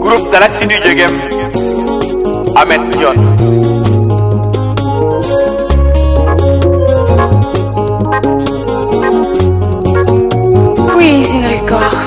Groupe Galaxy du Djegem, Ahmed Dion. Oui, c'est le corps.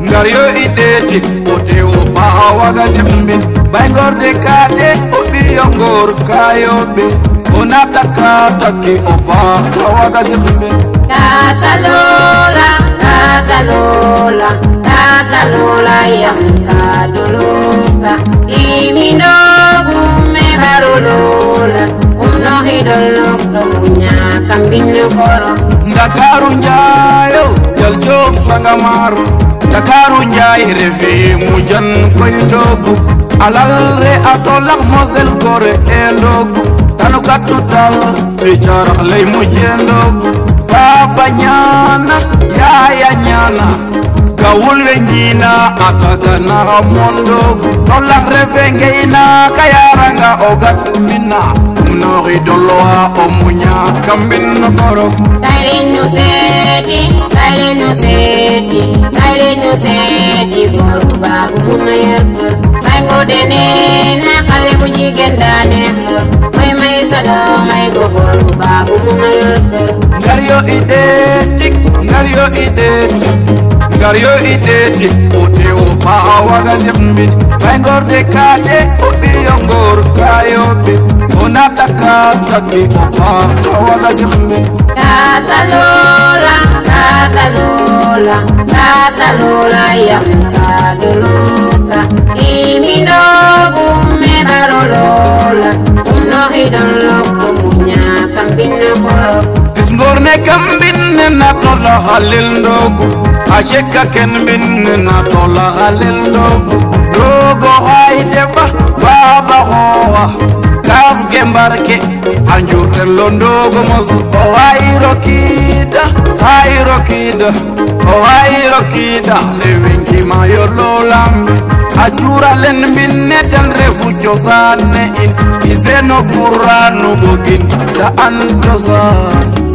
Ngario idetik ote o bawaga zimbin bangor de kade obi yongor kayobe onataka taki oba bawaga zimbin Tatalola yam kaduluka imino gume barolola umno hidolok domunya kambino koro Dakaru njayo jal job sangamaru Dakaru njay revi mujan koy ndogu alalre atolak mosel gore endogu tanu katutal fichara lay mujendogu baba nyana yaya nyana gawul wenjina ataka na mondogu tolak revi ngeina kayaranga ogat minna nori doloa omunya kambino koro Kailenu seti boru babu munayerkur Maingo dene na kale bujigen danelur Mai mai sado mai go boru babu munayerkur Ngario idetik ote o bawaga zimbin Bangor de kade obi yongor kayobe onataka taki oba bawaga zimbin Tatalola yam kaduluka imino gume barolola umno hidolok domunya kambino koro Isngorne kambinne na tola halil ndogu Asheka kenbinne na tola halil ndogu Dogo haide baba hoa Kaf gembarke anjurte londogo mozu Hairokida lewengi mayo lolambe Ajura len minne tan refu josane in Izeno kurano bogin da antozan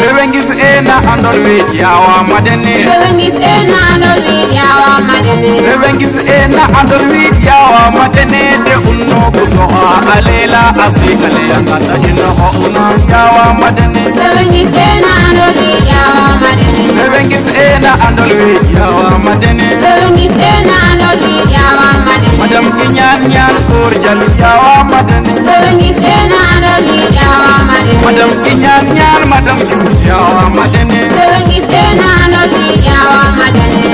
Rewengif ena andol wit yawa madene Rewengif ena andol wit yawa madene de unno kusoha alela asikale yangata jino ho una yawa madene Rewengif ena andol wit yawa madene Madam kinyan nyan kur jalu yawa madene Madam kinyan nyan madam ju yawa madene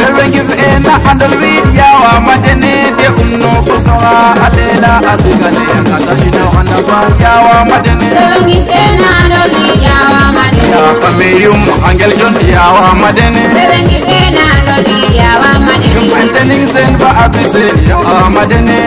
Rewengif ena andol wit yawa madene de unno kusoha alela asikale yangata jino handa ba yawa madene Ya kameyum angel jon yawa madene Yung pentening sen ba abisen yawa madene